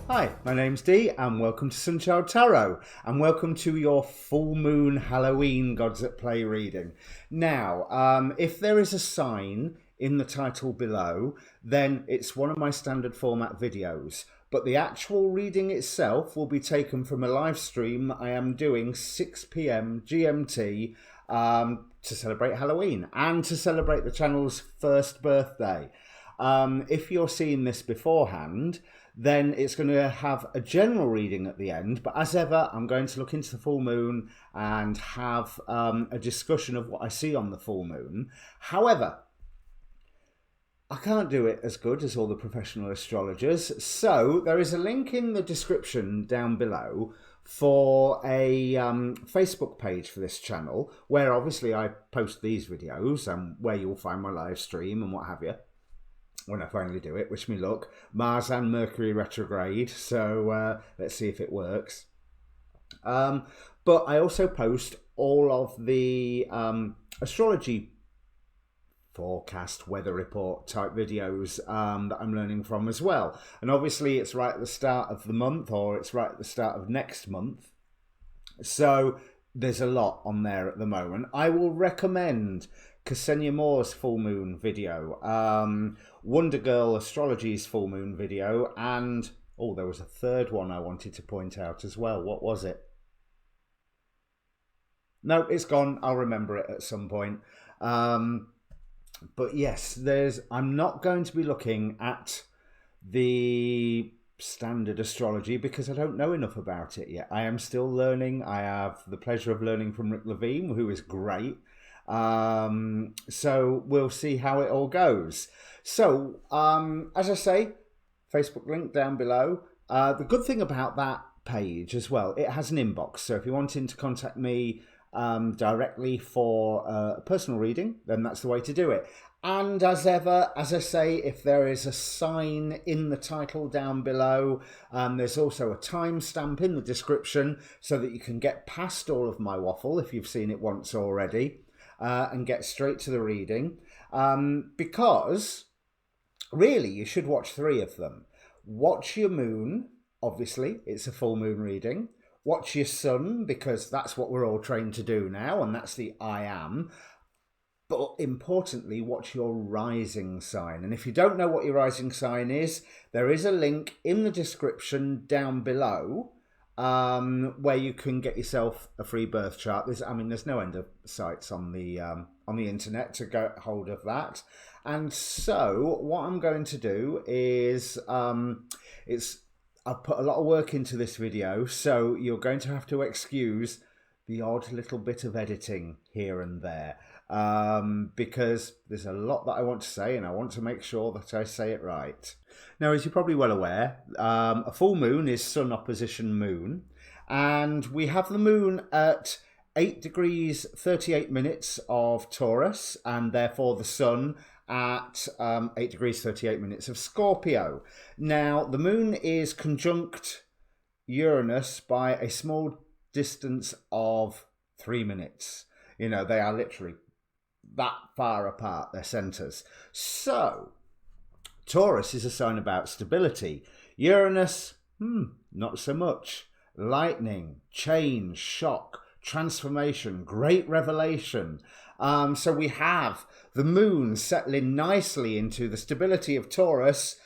Hi, my name's Dee and welcome to Untitled Tarot and welcome to your full moon Halloween Gods at Play reading. Now, if there is a sign in the title below, then it's one of my standard format videos, but the actual reading itself will be taken from a live stream I am doing 6 p.m. GMT to celebrate Halloween and to celebrate the channel's first birthday. If you're seeing this beforehand, then it's going to have a general reading at the end. But as ever, I'm going to look into the full moon and have a discussion of what I see on the full moon. However, I can't do it as good as all the professional astrologers. So there is a link in the description down below for a Facebook page for this channel, where obviously I post these videos and where you'll find my live stream and what have you. When I finally do it, wish me luck. Mars and Mercury retrograde, so let's see if it works. But I also post all of the astrology forecast, weather report type videos that I'm learning from as well. And obviously it's right at the start of the month, or it's right at the start of next month. So there's a lot on there at the moment. I will recommend Ksenia Moore's full moon video, Wonder Girl Astrology's full moon video, and there was a third one I wanted to point out as well. What was it? No, it's gone. I'll remember it at some point. But yes, I'm not going to be looking at the standard astrology because I don't know enough about it yet. I am still learning. I have the pleasure of learning from Rick Levine, who is great. So we'll see how it all goes. So as I say, Facebook link down below. The good thing about that page as well, it has an inbox. So if you're wanting to contact me directly for a personal reading, then that's the way to do it. And as ever, as I say, if there is a sign in the title down below, there's also a timestamp in the description so that you can get past all of my waffle if you've seen it once already. And get straight to the reading, because really you should watch 3 of them. Watch your moon, obviously, it's a full moon reading. Watch your sun, because that's what we're all trained to do now, and that's the I am. But importantly, watch your rising sign. And if you don't know what your rising sign is, there is a link in the description down below where you can get yourself a free birth chart. There's no end of sites on the internet to get hold of that. And so what I'm going to do is I've put a lot of work into this video, so you're going to have to excuse the odd little bit of editing here and there, because there's a lot that I want to say and I want to make sure that I say it right. Now, as you're probably well aware, a full moon is sun opposition moon, and we have the moon at 8 degrees 38 minutes of Taurus, and therefore the sun at 8 degrees 38 minutes of Scorpio. Now, the moon is conjunct Uranus by a small distance of 3 minutes. You know, they are literally that far apart, their centers. So Taurus is a sign about stability. Uranus, not so much. Lightning, change, shock, transformation, great revelation. So we have the moon settling nicely into the stability of Taurus,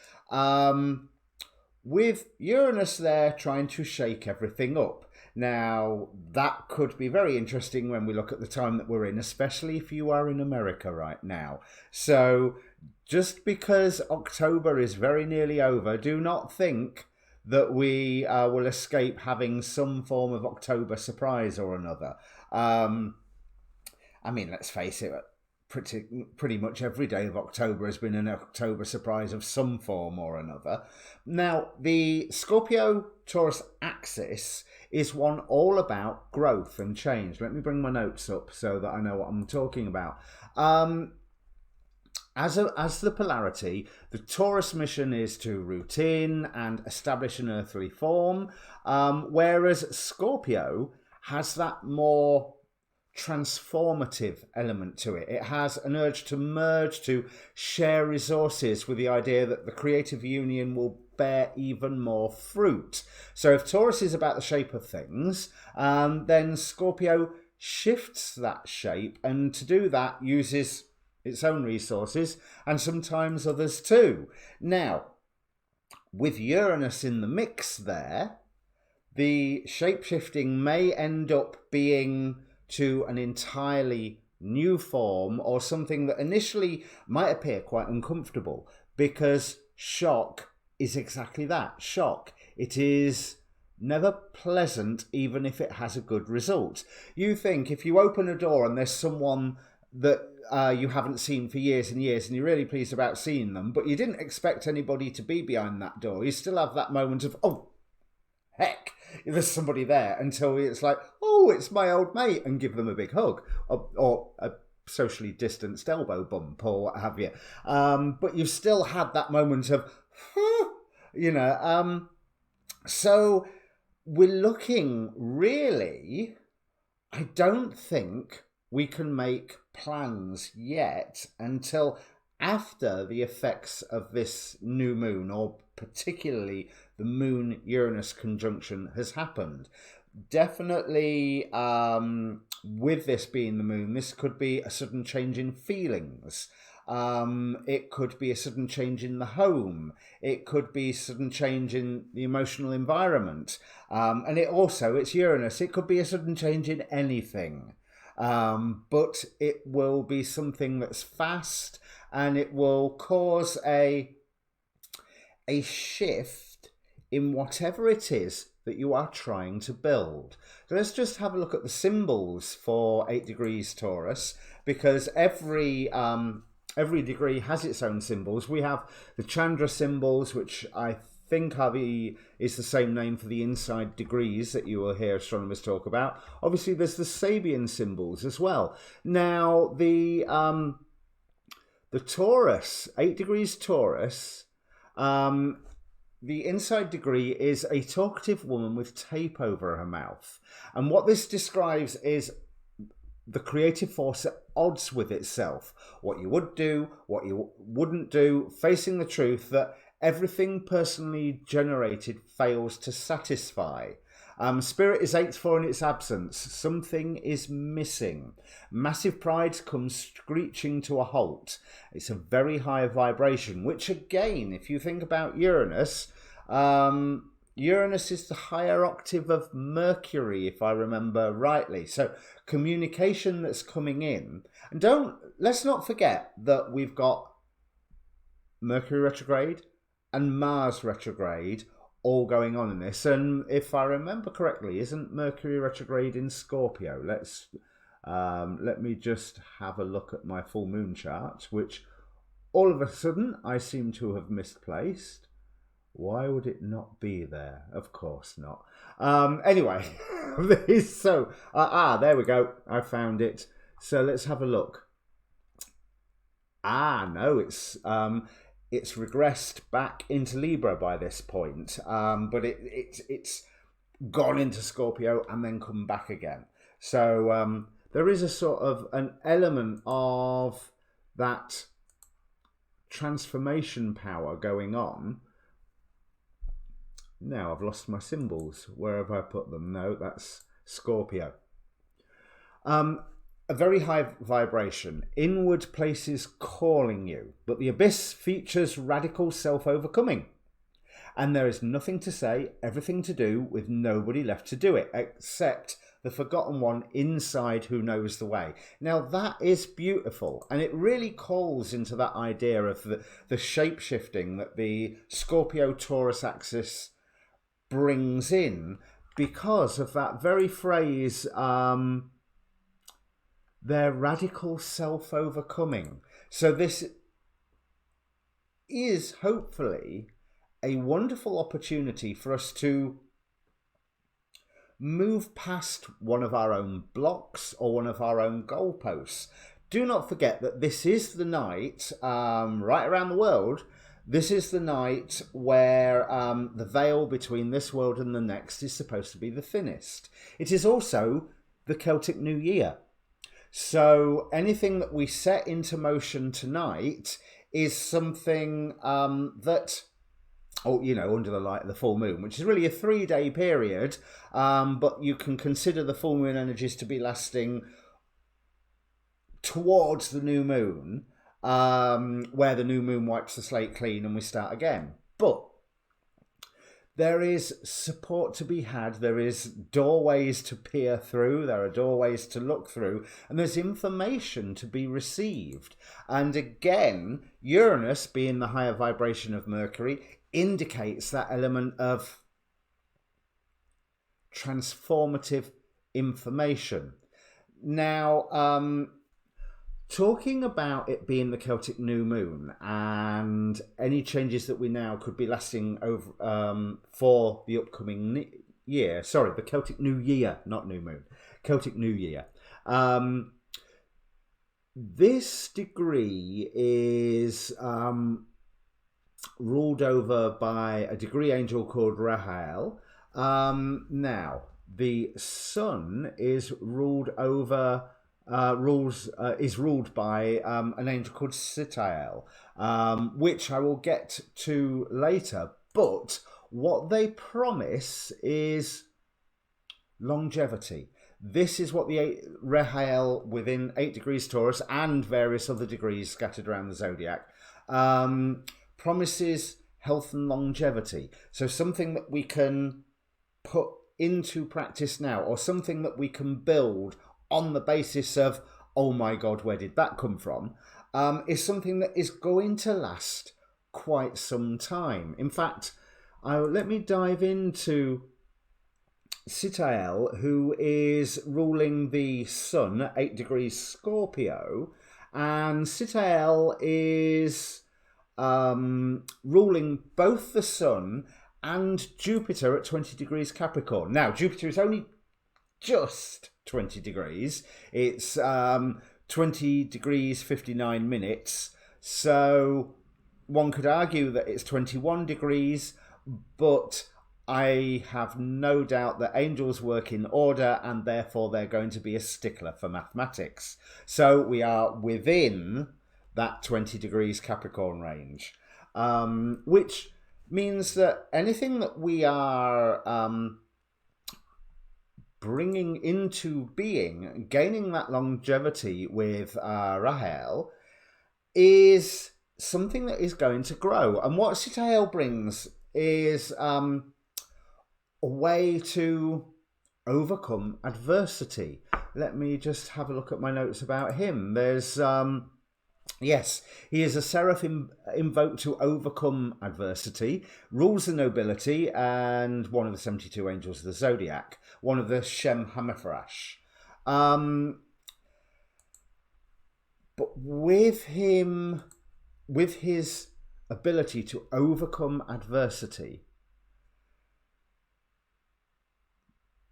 with Uranus there trying to shake everything up. Now, that could be very interesting when we look at the time that we're in, especially if you are in America right now. So just because October is very nearly over, do not think that we will escape having some form of October surprise or another. Let's face it, pretty much every day of October has been an October surprise of some form or another. Now, the Scorpio-Taurus axis is one all about growth and change. Let me bring my notes up so that I know what I'm talking about. As the polarity, the Taurus mission is to root in and establish an earthly form, whereas Scorpio has that more transformative element to it. It has an urge to merge, to share resources, with the idea that the creative union will bear even more fruit. So if Taurus is about the shape of things, then Scorpio shifts that shape, and to do that uses its own resources and sometimes others too. Now, with Uranus in the mix there, the shape-shifting may end up being to an entirely new form, or something that initially might appear quite uncomfortable, because shock is exactly that, shock. It is never pleasant, even if it has a good result. You think if you open a door and there's someone that you haven't seen for years and years, and you're really pleased about seeing them, but you didn't expect anybody to be behind that door, you still have that moment of, oh, heck, there's somebody there, until it's like, oh, it's my old mate, and give them a big hug, or a socially distanced elbow bump, or what have you. But you've still had that moment of, so we're looking, really, I don't think we can make plans yet until after the effects of this new moon, or particularly the Moon-Uranus conjunction, has happened. Definitely, with this being the moon, this could be a sudden change in feelings. It could be a sudden change in the home. It could be a sudden change in the emotional environment. And it's Uranus. It could be a sudden change in anything. But it will be something that's fast, and it will cause a shift in whatever it is that you are trying to build. So let's just have a look at the symbols for 8 degrees Taurus, because every degree has its own symbols. We have the Chandra symbols, which I think is the same name for the inside degrees that you will hear astronomers talk about. Obviously, there's the Sabian symbols as well. Now, the Taurus, 8 degrees Taurus, the inside degree is a talkative woman with tape over her mouth. And what this describes is the creative force at odds with itself. What you would do, what you wouldn't do, facing the truth that everything personally generated fails to satisfy. Spirit is 8-4 in its absence. Something is missing. Massive pride comes screeching to a halt. It's a very high vibration, which again, if you think about Uranus, Uranus is the higher octave of Mercury, if I remember rightly. So communication that's coming in. And let's not forget that we've got Mercury retrograde and Mars retrograde all going on in this. And if I remember correctly, isn't Mercury retrograde in Scorpio? Let me just have a look at my full moon chart, which all of a sudden I seem to have misplaced. Why would it not be there? Of course not. Anyway, there we go. I found it. So let's have a look. No, it's regressed back into Libra by this point, but it's gone into Scorpio and then come back again. So there is a sort of an element of that transformation power going on. Now I've lost my symbols. Where have I put them? No, that's Scorpio. A very high vibration, inward places calling you, but the abyss features radical self-overcoming. And there is nothing to say, everything to do, with nobody left to do it, except the forgotten one inside who knows the way. Now that is beautiful, and it really calls into that idea of the shape-shifting that the Scorpio-Taurus axis brings in, because of that very phrase, their radical self-overcoming. So this is hopefully a wonderful opportunity for us to move past one of our own blocks or one of our own goalposts. Do not forget that this is the night, right around the world, this is the night where the veil between this world and the next is supposed to be the thinnest. It is also the Celtic New Year. So anything that we set into motion tonight is something that or, you know, under the light of the full moon, which is really a 3-day period, but you can consider the full moon energies to be lasting towards the new moon, where the new moon wipes the slate clean and we start again. But there is support to be had, there is doorways to peer through, there are doorways to look through, and there's information to be received. And again, Uranus, being the higher vibration of Mercury, indicates that element of transformative information. Now, talking about it being the Celtic new moon and any changes that we now could be lasting over for the upcoming year. Sorry, the Celtic New Year, not new moon. Celtic New Year. This degree is ruled over by a degree angel called Rahael. Now, the sun is ruled over. Is ruled by an angel called Sitael, which I will get to later. But what they promise is longevity. This is what the Rahael within 8 degrees Taurus and various other degrees scattered around the zodiac promises health and longevity. So something that we can put into practice now, or something that we can build on the basis of, oh my God, where did that come from, is something that is going to last quite some time. In fact, let me dive into Sitael, who is ruling the sun at 8 degrees Scorpio, and Sitael is ruling both the sun and Jupiter at 20 degrees Capricorn. Now, Jupiter is only just 20 degrees. It's 20 degrees 59 minutes. So one could argue that it's 21 degrees, but I have no doubt that angels work in order and therefore they're going to be a stickler for mathematics. So we are within that 20 degrees Capricorn range, which means that anything that we are bringing into being, gaining that longevity with Rahel, is something that is going to grow. And what Sitael brings is a way to overcome adversity. Let me just have a look at my notes about him. There's yes, he is a seraph invoked to overcome adversity, rules the nobility, and one of the 72 angels of the zodiac, one of the Shem Hamethrash. But with him, with his ability to overcome adversity,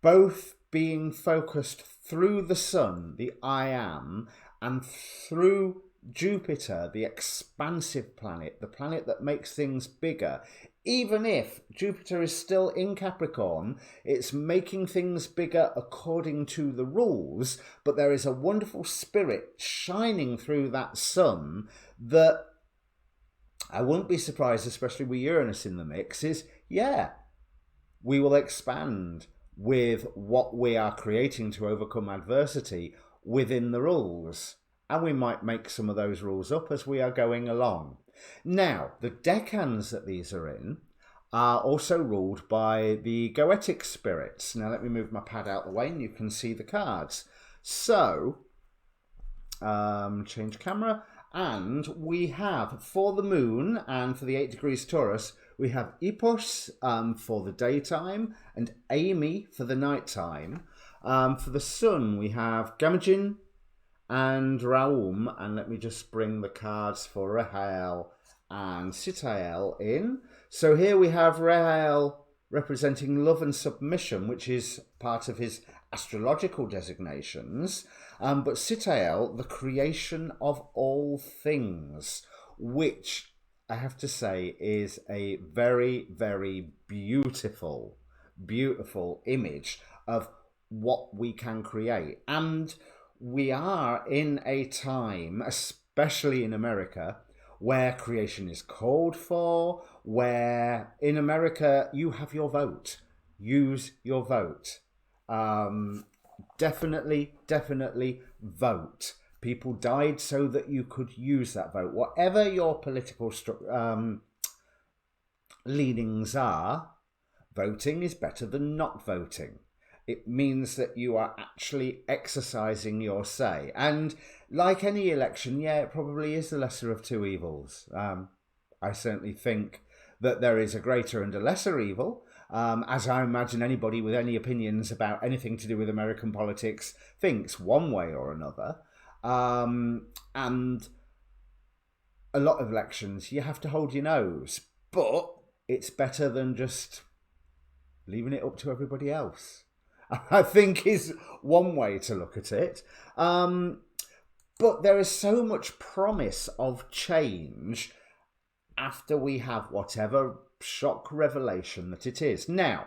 both being focused through the sun, the I am, and through Jupiter, the expansive planet, the planet that makes things bigger. Even if Jupiter is still in Capricorn, it's making things bigger according to the rules, but there is a wonderful spirit shining through that sun that I wouldn't be surprised, especially with Uranus in the mix, is, yeah, we will expand with what we are creating to overcome adversity within the rules. And we might make some of those rules up as we are going along. Now, the decans that these are in are also ruled by the goetic spirits. Now, let me move my pad out the way and you can see the cards. So, change camera. And we have, for the moon and for the 8 degrees Taurus, we have Epos for the daytime and Amy for the nighttime. For the sun, we have Gamagin and Raum, and let me just bring the cards for Rahel and Sitael in. So here we have Rahel representing love and submission, which is part of his astrological designations, but Sitael, the creation of all things, which I have to say is a very, very beautiful, beautiful image of what we can create. And we are in a time, especially in America, where creation is called for, where in America you have your vote. Use your vote. Definitely vote. People died so that you could use that vote. Whatever your political leanings are, voting is better than not voting. It means that you are actually exercising your say. And like any election, yeah, it probably is the lesser of two evils. I certainly think that there is a greater and a lesser evil, as I imagine anybody with any opinions about anything to do with American politics thinks one way or another. And a lot of elections, you have to hold your nose. But it's better than just leaving it up to everybody else, I think, is one way to look at it. But there is so much promise of change after we have whatever shock revelation that it is. Now,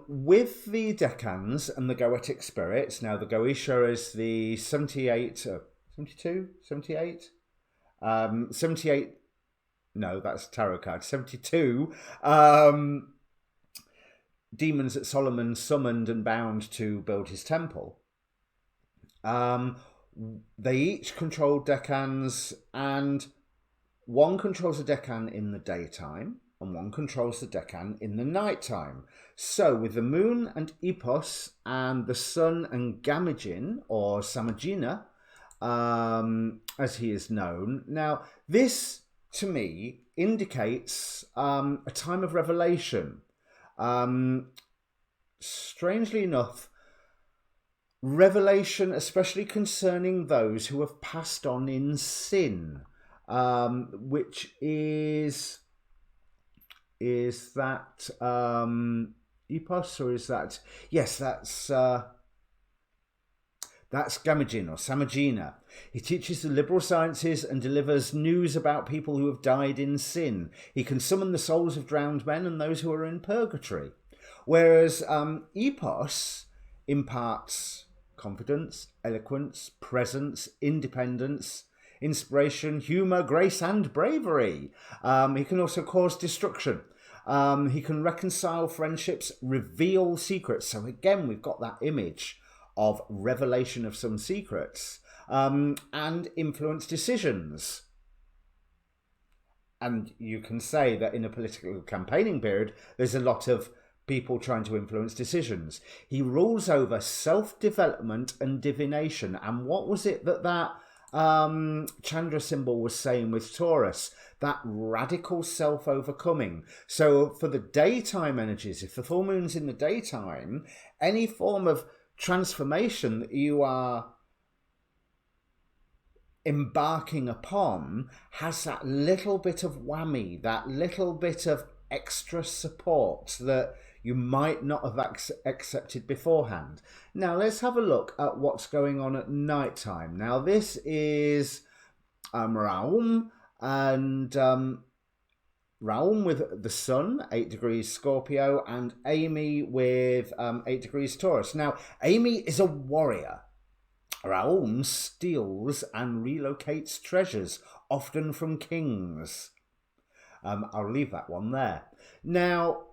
with the decans and the Goetic spirits, now the Goetia is the 78, 78, no, that's tarot card, 72 demons that Solomon summoned and bound to build his temple. They each controlled decans, and one controls a decan in the daytime and one controls the decan in the nighttime. So with the moon and Epos and the sun and Gamagin, or Samagina, as he is known. Now, this to me indicates a time of revelation. Strangely enough, revelation, especially concerning those who have passed on in sin, which is that Epos, or is that, yes, that's Gamagin or Samagina. He teaches the liberal sciences and delivers news about people who have died in sin. He can summon the souls of drowned men and those who are in purgatory. Whereas Epos imparts confidence, eloquence, presence, independence, inspiration, humour, grace and bravery. He can also cause destruction. He can reconcile friendships, reveal secrets. So again, we've got that image of revelation of some secrets, and influence decisions. And you can say that in a political campaigning period, there's a lot of people trying to influence decisions. He rules over self-development and divination. And what was it that Chandra symbol was saying with Taurus? That radical self-overcoming. So for the daytime energies, if the full moon's in the daytime, any form of transformation that you are embarking upon has that little bit of whammy, that little bit of extra support that you might not have accepted beforehand. Now let's have a look at what's going on at night time. Now this is Raum, and Raum with the sun, 8 degrees Scorpio, and Amy with 8 degrees Taurus. Now, Amy is a warrior. Raum steals and relocates treasures, often from kings. I'll leave that one there. Now,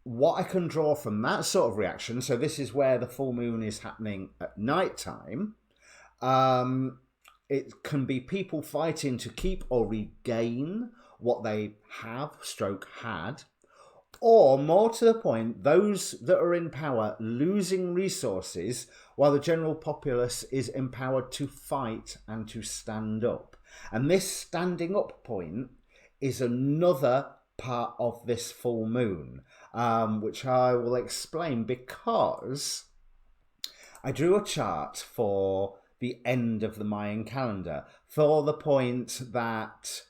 what I can draw from that sort of reaction, so this is where the full moon is happening at night time. It can be people fighting to keep or regain what they have, had, or more to the point, those that are in power losing resources while the general populace is empowered to fight and to stand up. And this standing up point is another part of this full moon, which I will explain, because I drew a chart for the end of the Mayan calendar for the point that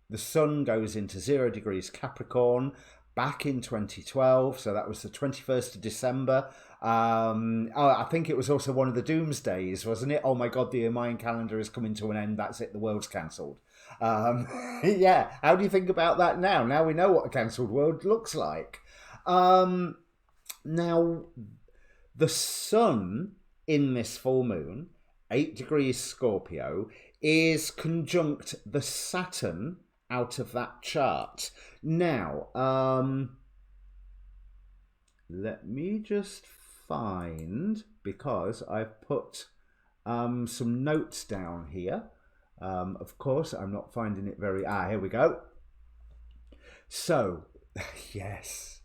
the sun goes into 0 degrees Capricorn back in 2012. So that was the 21st of December. I think it was also one of the doomsdays, wasn't it? Oh my God, the Mayan calendar is coming to an end. That's it. The world's cancelled. Yeah. How do you think about that now? Now we know what a cancelled world looks like. Now, the sun in this full moon, 8 degrees Scorpio, is conjunct the Saturn out of that chart. Now, let me just find, because I've put some notes down here. Of course, I'm not finding it very... here we go. So, yes,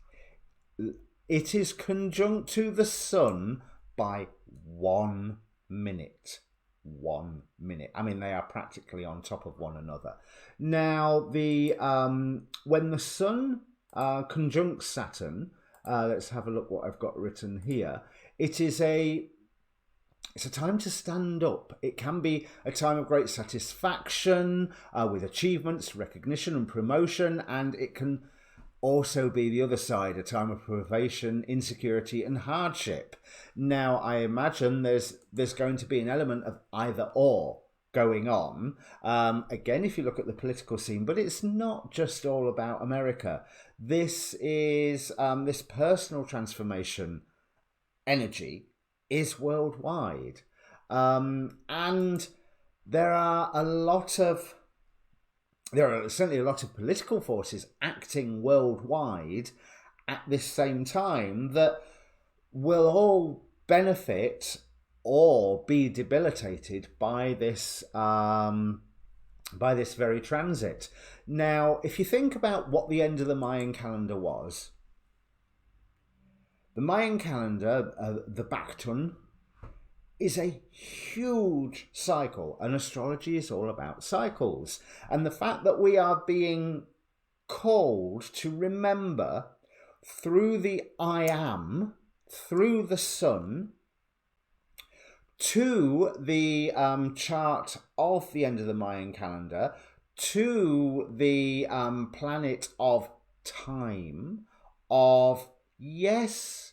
it is conjunct to the Sun by 1 minute. 1 minute. I mean, they are practically on top of one another. Now, the when the Sun conjuncts Saturn, let's have a look what I've got written here. It's a time to stand up. It can be a time of great satisfaction with achievements, recognition and promotion, and it can also be the other side, a time of privation, insecurity and hardship. Now, I imagine there's going to be an element of either or going on. Again, if you look at the political scene, but it's not just all about America. This is this personal transformation energy is worldwide. And there are certainly a lot of political forces acting worldwide at this same time that will all benefit or be debilitated by this very transit. Now, if you think about what the end of the Mayan calendar was, the Mayan calendar, the Bactun, is a huge cycle, and astrology is all about cycles. And the fact that we are being called to remember through the I Am, through the Sun, to the chart of the end of the Mayan calendar, to the planet of time, of, yes,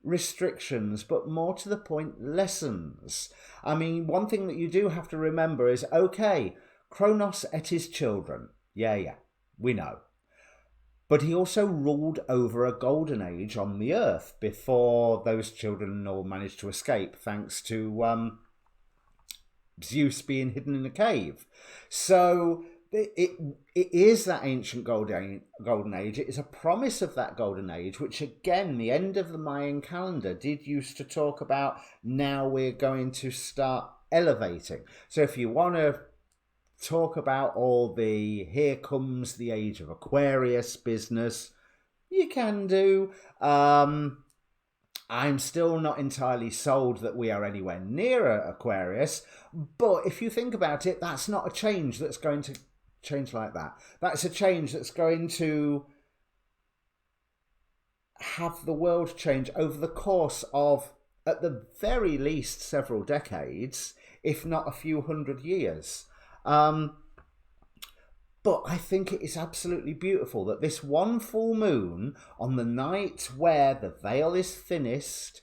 restrictions, but more to the point, lessons. I mean, one thing that you do have to remember is, okay, Kronos ate his children. Yeah, we know. But he also ruled over a golden age on the earth before those children all managed to escape, thanks to Zeus being hidden in a cave. So it is that ancient golden age. It is a promise of that golden age, which again, the end of the Mayan calendar did used to talk about. Now we're going to start elevating. So if you want to talk about all the here comes the age of Aquarius business, you can do. I'm still not entirely sold that we are anywhere near Aquarius, but if you think about it, that's not a change that's going to change like that. That's a change that's going to have the world change over the course of, at the very least, several decades, if not a few hundred years. But I think it is absolutely beautiful that this one full moon, on the night where the veil is thinnest,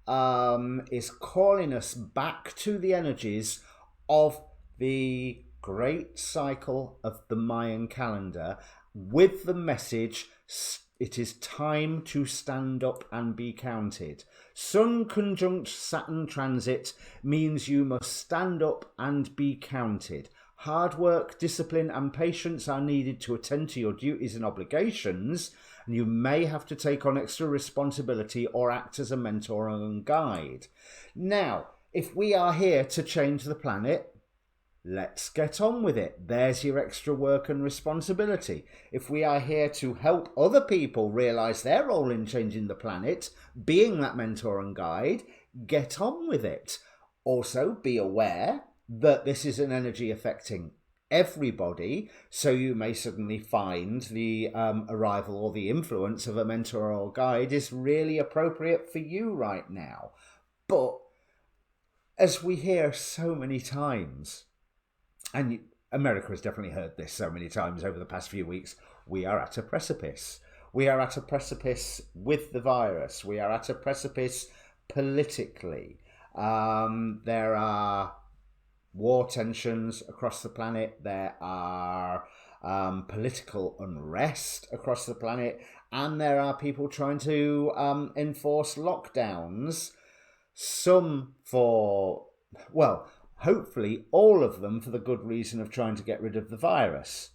is calling us back to the energies of the great cycle of the Mayan calendar, with the message, it is time to stand up and be counted. Sun conjunct Saturn transit means you must stand up and be counted. Hard work, discipline and patience are needed to attend to your duties and obligations, and you may have to take on extra responsibility or act as a mentor and guide. Now, if we are here to change the planet, let's get on with it. There's your extra work and responsibility. If we are here to help other people realise their role in changing the planet, being that mentor and guide, get on with it. Also, be aware that this is an energy affecting everybody, so you may suddenly find the arrival or the influence of a mentor or guide is really appropriate for you right now. But as we hear so many times, and America has definitely heard this so many times over the past few weeks, we are at a precipice. We are at a precipice with the virus. We are at a precipice politically. There are war tensions across the planet. There are political unrest across the planet. And there are people trying to enforce lockdowns. Some for, well, Hopefully all of them for the good reason of trying to get rid of the virus.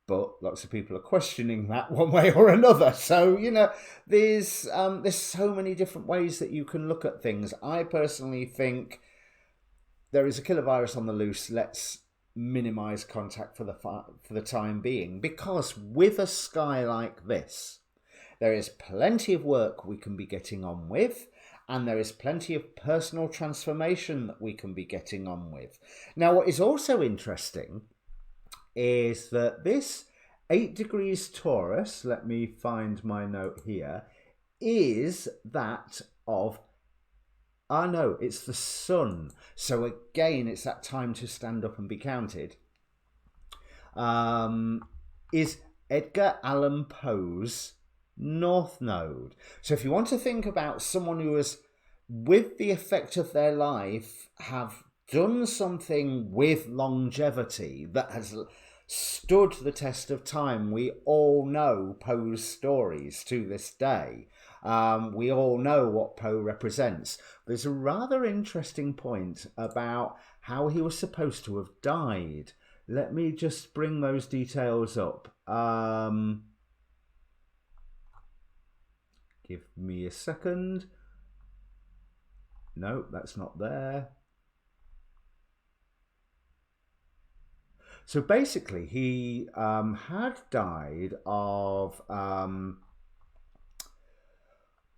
But lots of people are questioning that one way or another. So, you know, there's so many different ways that you can look at things. I personally think there is a killer virus on the loose. Let's minimize contact for the time being, because with a sky like this, there is plenty of work we can be getting on with, and there is plenty of personal transformation that we can be getting on with. Now, what is also interesting is that this 8 degrees Taurus, let me find my note here, is that of, no, it's the sun. So again, it's that time to stand up and be counted. Is Edgar Allan Poe's North Node. So if you want to think about someone who has, with the effect of their life, have done something with longevity that has stood the test of time. We all know Poe's stories to this day. We all know what Poe represents. There's a rather interesting point about how he was supposed to have died. Let me just bring those details up. Give me a second. No, that's not there. So basically, he had died of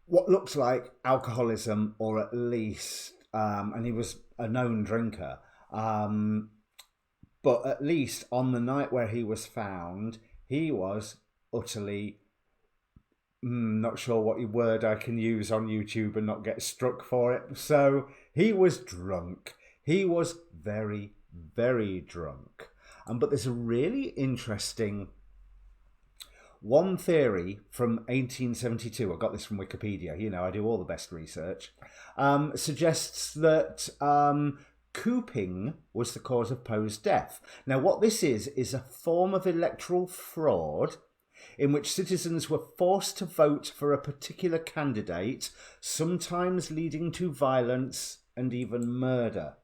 what looks like alcoholism, or at least, and he was a known drinker, but at least on the night where he was found, he was utterly, not sure what word I can use on YouTube and not get struck for it. So he was drunk. He was very, very drunk. But there's a really interesting one theory from 1872. I got this from Wikipedia. You know, I do all the best research. Suggests that cooping was the cause of Poe's death. Now, what this is a form of electoral fraud in which citizens were forced to vote for a particular candidate, sometimes leading to violence and even murder.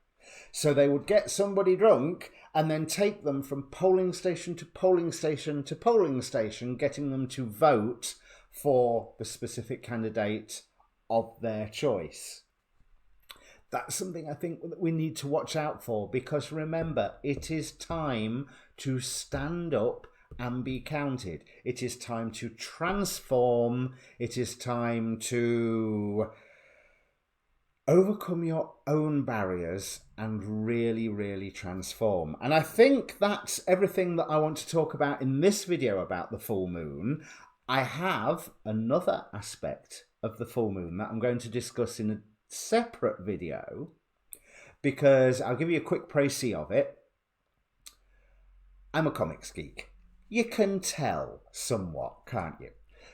So they would get somebody drunk and then take them from polling station to polling station to polling station, getting them to vote for the specific candidate of their choice. That's something I think that we need to watch out for, because remember, it is time to stand up and be counted. It is time to transform. It is time to overcome your own barriers and really, really transform. And I think that's everything that I want to talk about in this video about the full moon. I have another aspect of the full moon that I'm going to discuss in a separate video, because I'll give you a quick précis of it. I'm a comics geek. You can tell somewhat, can't you?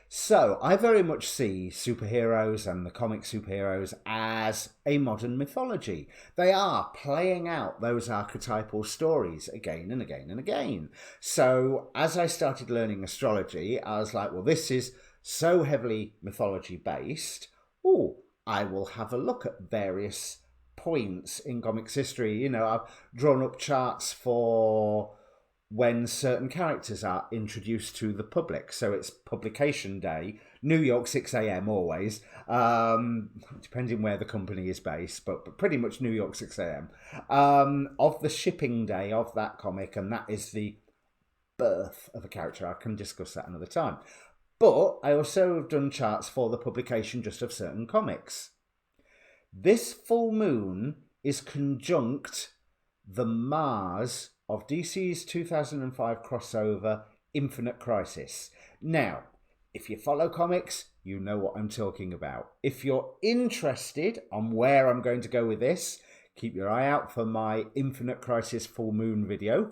So I very much see superheroes and the comic superheroes as a modern mythology. They are playing out those archetypal stories again and again and again. So as I started learning astrology, I was like, well, this is so heavily mythology based. Oh, I will have a look at various points in comics history. You know, I've drawn up charts for when certain characters are introduced to the public. So it's publication day, New York, 6 a.m. always, depending where the company is based, but pretty much New York, 6 a.m. Of the shipping day of that comic, and that is the birth of a character. I can discuss that another time. But I also have done charts for the publication just of certain comics. This full moon is conjunct the Mars of DC's 2005 crossover, Infinite Crisis. Now, if you follow comics, you know what I'm talking about. If you're interested on where I'm going to go with this, keep your eye out for my Infinite Crisis full moon video,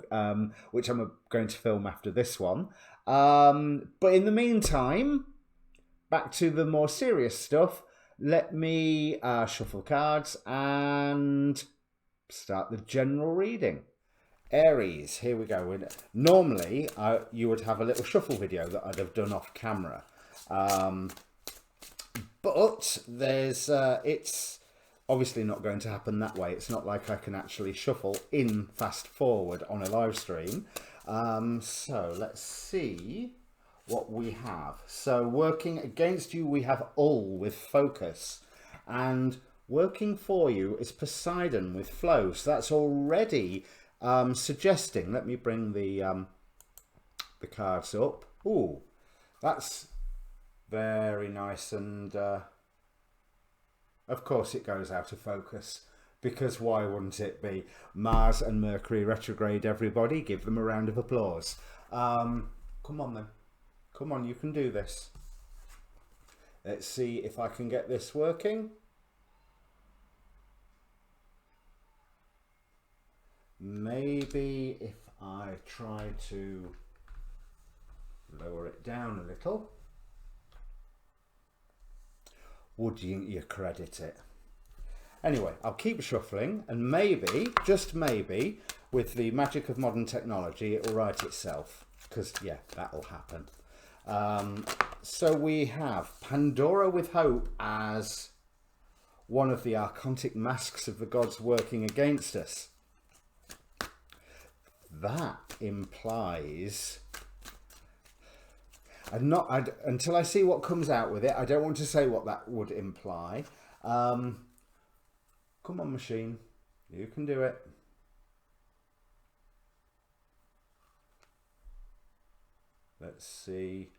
which I'm going to film after this one. But in the meantime, back to the more serious stuff. Let me shuffle cards and start the general reading. Aries, here we go. Normally, you would have a little shuffle video that I'd have done off camera. But there's, it's obviously not going to happen that way. It's not like I can actually shuffle in fast forward on a live stream. So let's see what we have. So working against you, we have Ul with focus, and working for you is Poseidon with flow. So that's already suggesting, let me bring the cards up. Ooh, that's very nice. And of course it goes out of focus, because why wouldn't it be? Mars and Mercury retrograde, everybody. Give them a round of applause. Come on then. Come on, you can do this. Let's see if I can get this working. Maybe if I try to lower it down a little. Would you credit it? Anyway, I'll keep shuffling, and maybe, just maybe, with the magic of modern technology, it will right itself. Because, yeah, that'll happen. So we have Pandora with hope as one of the archontic masks of the gods working against us. That implies... until I see what comes out with it, I don't want to say what that would imply. Come on, machine. You can do it. Let's see.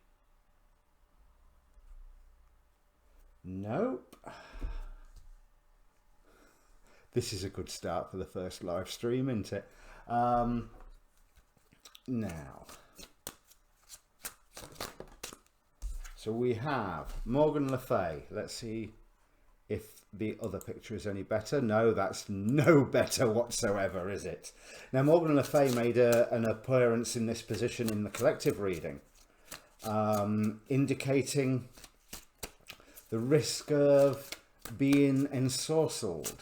Nope. This is a good start for the first live stream, isn't it? Now. So we have Morgan Le Fay. Let's see if the other picture is any better. No, that's no better whatsoever, is it? Now, Morgan Le Fay made an appearance in this position in the collective reading, indicating the risk of being ensorcelled.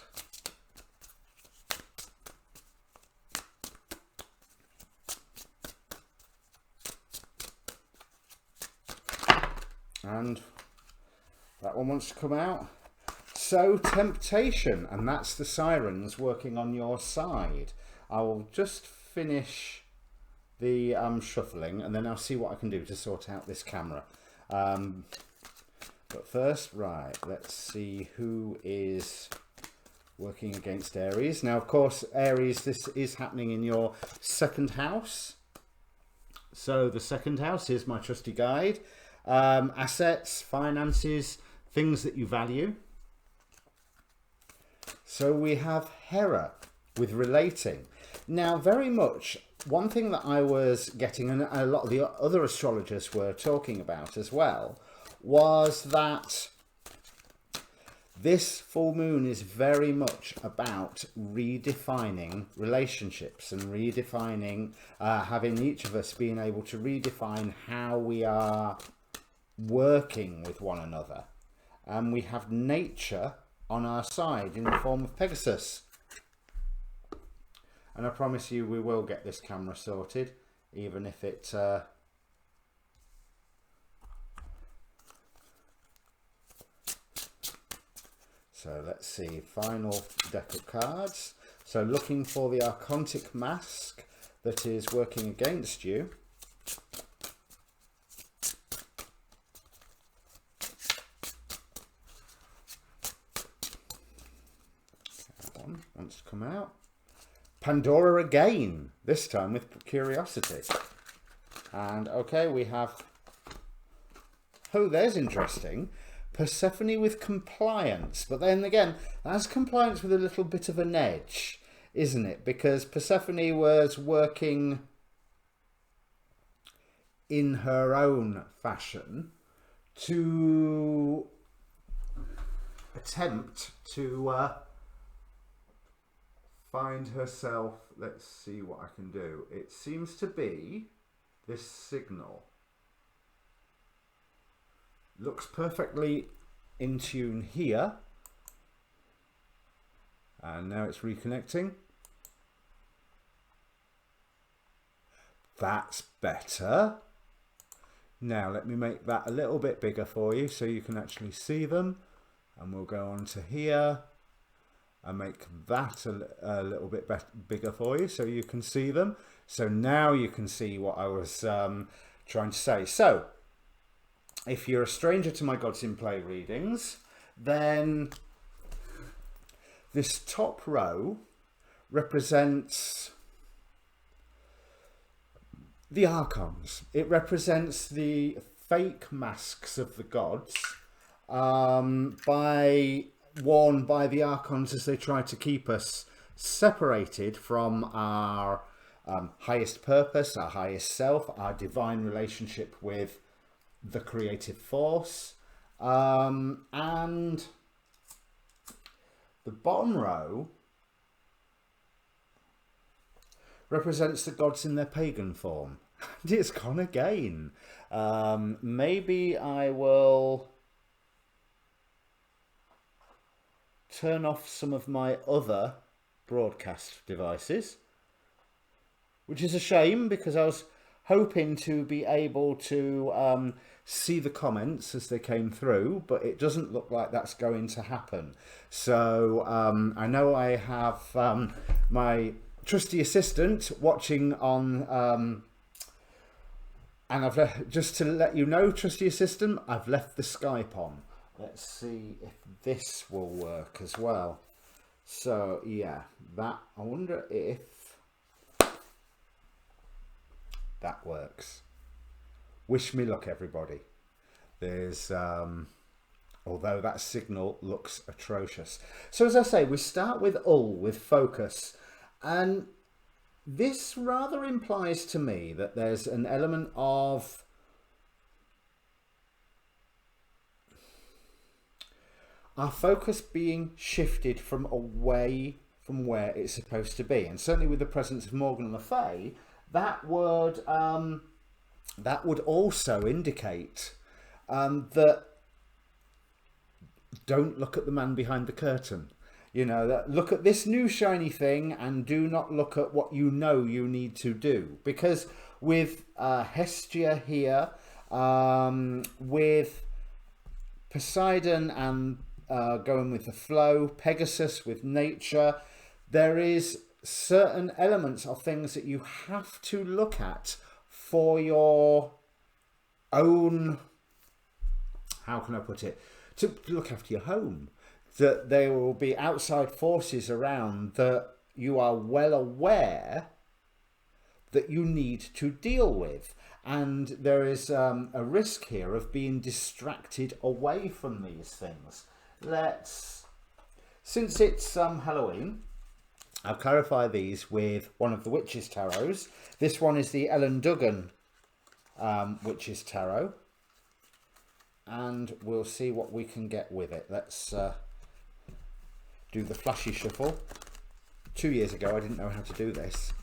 And that one wants to come out. So temptation, and that's the sirens working on your side. I will just finish the shuffling, and then I'll see what I can do to sort out this camera. But first, right, let's see who is working against Aries. Now, of course, Aries, this is happening in your second house. So the second house is my trusty guide. Assets, finances, things that you value. So we have Hera with relating. Now, very much one thing that I was getting, and a lot of the other astrologers were talking about as well, was that this full moon is very much about redefining relationships and redefining, having each of us being able to redefine how we are working with one another. And we have nature on our side in the form of Pegasus. And I promise you we will get this camera sorted, even if it... So let's see, final deck of cards. So looking for the archontic mask that is working against you. That one wants to come out. Pandora again, this time with curiosity. And okay, we have... Oh, there's interesting. Persephone with compliance, but then again, that's compliance with a little bit of an edge, isn't it? Because Persephone was working in her own fashion to attempt to find herself. Let's see what I can do. It seems to be this signal. Looks perfectly in tune here. And now it's reconnecting. That's better. Now let me make that a little bit bigger for you so you can actually see them. And we'll go on to here. and make that a little bit bigger for you so you can see them. So now you can see what I was trying to say. So if you're a stranger to my Gods in Play readings, then this top row represents the archons. It represents the fake masks of the gods worn by the archons as they try to keep us separated from our highest purpose, our highest self, our divine relationship with the creative force. And the bottom row represents the gods in their pagan form. And it's gone again. Maybe I will turn off some of my other broadcast devices, which is a shame because I was hoping to be able to see the comments as they came through, but it doesn't look like that's going to happen. So I know I have my trusty assistant watching on, and I've just to let you know, trusty assistant, I've left the Skype on. Let's see if this will work as well. So yeah, that, I wonder if that works. Wish me luck, everybody. There's although that signal looks atrocious. So as I say, we start with with focus, and this rather implies to me that there's an element of our focus being shifted from away from where it's supposed to be. And certainly with the presence of Morgan Le Fay, that would also indicate that don't look at the man behind the curtain. You know, that look at this new shiny thing and do not look at what you know you need to do. Because with Hestia here, with Poseidon and going with the flow, Pegasus with nature, there is certain elements of things that you have to look at for your own, how can I put it, to look after your home. That there will be outside forces around that you are well aware that you need to deal with. And there is a risk here of being distracted away from these things. Since it's Halloween, I'll clarify these with one of the Witches' Tarots. This one is the Ellen Duggan Witches' Tarot. And we'll see what we can get with it. Let's do the flashy shuffle. 2 years ago, I didn't know how to do this.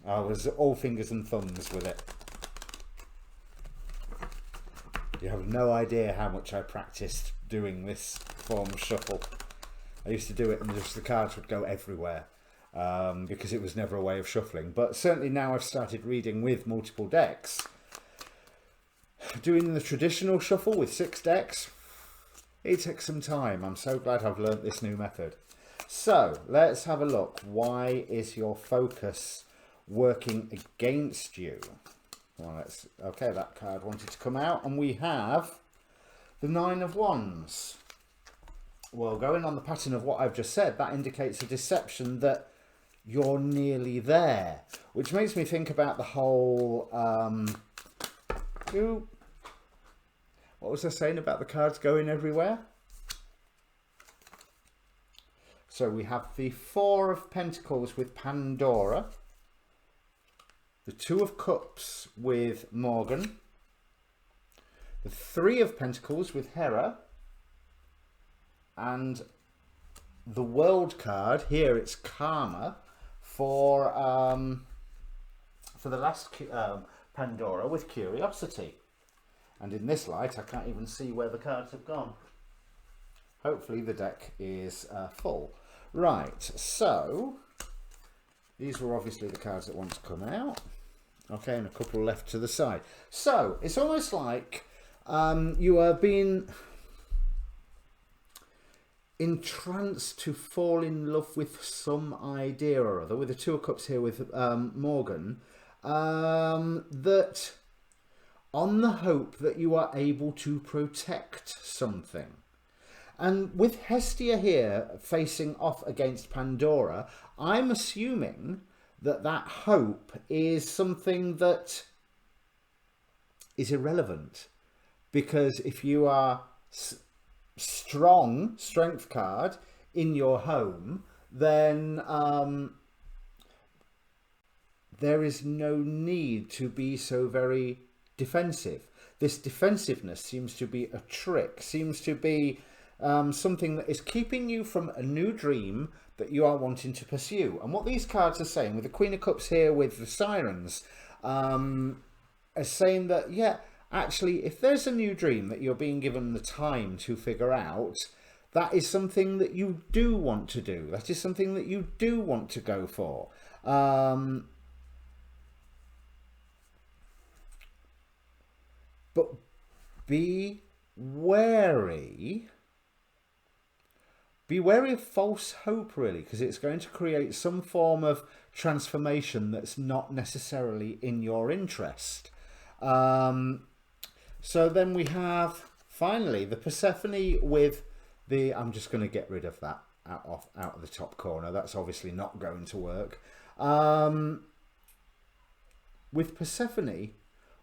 I was all fingers and thumbs with it. You have no idea how much I practiced doing this form of shuffle. I used to do it and just the cards would go everywhere because it was never a way of shuffling. But certainly now I've started reading with multiple decks. Doing the traditional shuffle with 6 decks, it takes some time. I'm so glad I've learnt this new method. So let's have a look. Why is your focus working against you? Well, okay, that card wanted to come out, and we have the 9 of Wands. Well, going on the pattern of what I've just said, that indicates a deception that you're nearly there, which makes me think about the whole what was I saying about the cards going everywhere? So we have the 4 of Pentacles with Pandora, the 2 of Cups with Morgan, the 3 of Pentacles with Hera, and the World card here. It's Karma for the last Pandora with Curiosity. And in this light, I can't even see where the cards have gone. Hopefully the deck is full. Right, so these were obviously the cards that want to come out. Okay, and a couple left to the side. So it's almost like you are being... entranced to fall in love with some idea or other, with the Two of Cups here with Morgan, that on the hope that you are able to protect something. And with Hestia here facing off against Pandora, I'm assuming that that hope is something that is irrelevant. Because if you are strength card in your home, then there is no need to be so very defensive. This defensiveness seems to be a trick, seems to be something that is keeping you from a new dream that you are wanting to pursue. And what these cards are saying, with the Queen of Cups here with the Sirens, are saying that, yeah, actually, if there's a new dream that you're being given the time to figure out, that is something that you do want to do. That is something that you do want to go for. But be wary. Be wary of false hope, really, because it's going to create some form of transformation that's not necessarily in your interest. So then we have, finally, the Persephone with the... I'm just going to get rid of that out of the top corner. That's obviously not going to work. With Persephone,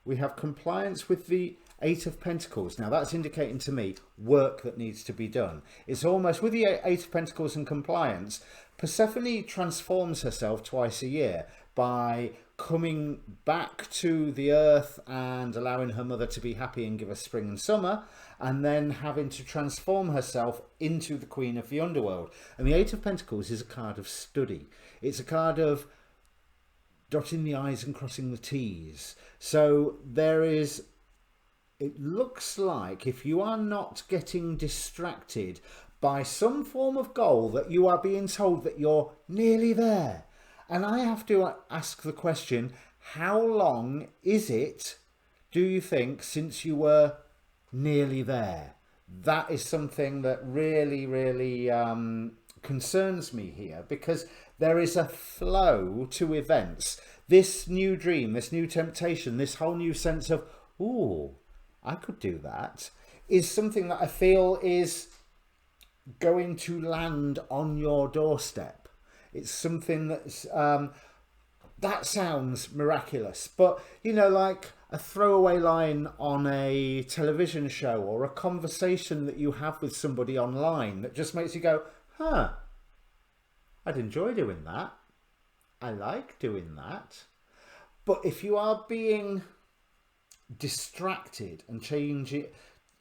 we have compliance with the Eight of Pentacles. Now that's indicating to me work that needs to be done. It's almost, with the Eight of Pentacles and compliance, Persephone transforms herself twice a year by coming back to the earth and allowing her mother to be happy and give her spring and summer, and then having to transform herself into the Queen of the Underworld. And the Eight of Pentacles is a card of study. It's a card of dotting the I's and crossing the T's. So there is... It looks like if you are not getting distracted by some form of goal, that you are being told that you're nearly there. And I have to ask the question, how long is it, do you think, since you were nearly there? That is something that really, really concerns me here, because there is a flow to events. This new dream, this new temptation, this whole new sense of, ooh, I could do that, is something that I feel is going to land on your doorstep. It's something that's, that sounds miraculous, but, you know, like a throwaway line on a television show or a conversation that you have with somebody online that just makes you go, huh, I'd enjoy doing that. I like doing that. But if you are being distracted and change it,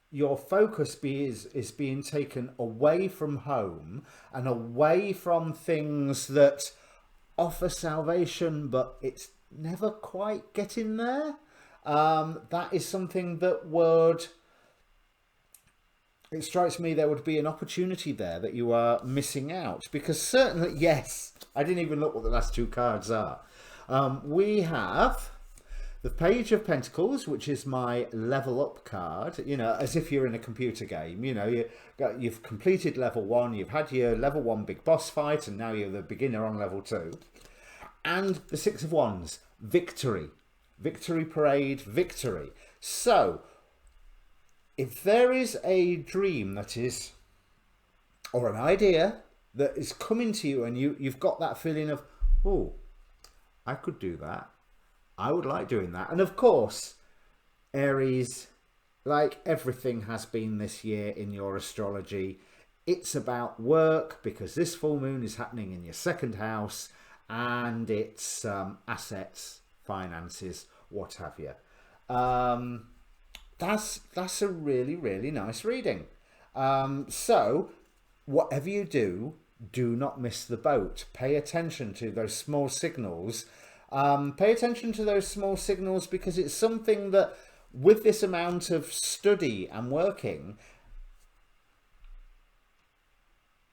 your focus is being taken away from home and away from things that offer salvation, but it's never quite getting there. That is something that would, it strikes me there would be an opportunity there that you are missing out, because certainly, yes, I didn't even look what the last two cards are. We have the Page of Pentacles, which is my level up card, you know, as if you're in a computer game. You know, you've completed level 1, you've had your level 1 big boss fight, and now you're the beginner on level 2. And the Six of Wands, victory. Victory parade, victory. So, if there is a dream that is, or an idea that is coming to you, and you've got that feeling of, oh, I could do that. I would like doing that. And of course, Aries, like everything has been this year in your astrology, it's about work, because this full moon is happening in your second house, and it's assets, finances, what have you. That's a really, really nice reading. So whatever you do, do not miss the boat. Pay attention to those small signals. Pay attention to those small signals, because it's something that, with this amount of study and working,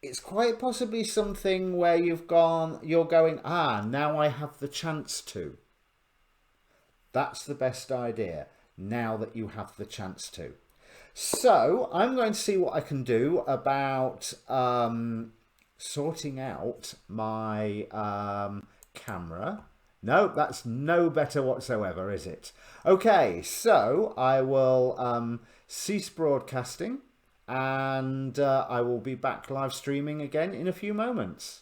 it's quite possibly something where you're going, now I have the chance to. That's the best idea, now that you have the chance to. So I'm going to see what I can do about sorting out my camera. No, that's no better whatsoever, is it? Okay, so I will cease broadcasting and I will be back live streaming again in a few moments.